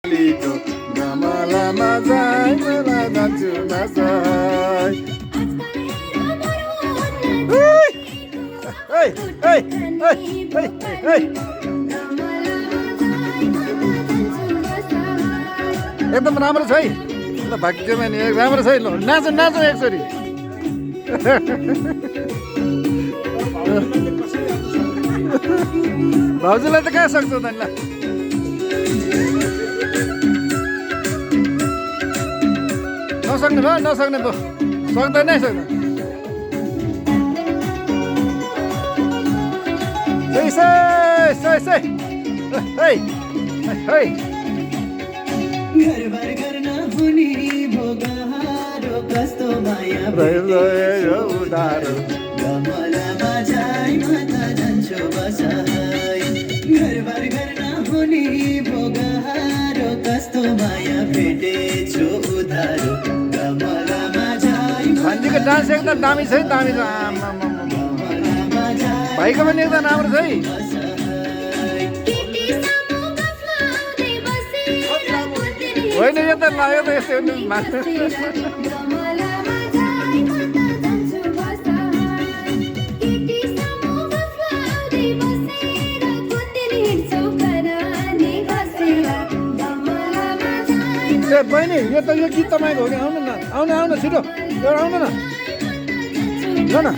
लिटो गमलामा जाई मलाई जान्छु नसाई एकदम राम्रो छ है ल भाग्यमा नि राम्रो छ है ल नाचौँ नाचौँ एकचोटि भाउजूलाई त कहाँ सक्छौ त ल नसक्ने भयो नसक्ने भयो सक्दैन है सक्दैन उधारो गमलामा जाई म त जान्छु बसाई घरबार गर्न हुने भोगारो कस्तो माया भेटेछु उधारो गमलामा जाई भान्जीको डान्स एकदम दामी छ है दामी छ भाइको पनि एकदम राम्रो छ है होइन यो त लाग्यो त यस्तै ए बहिनी यो त यो गीत तपाईँको हो कि आउनु न आउनु आउनु छिटो एउटा आउनु न ल न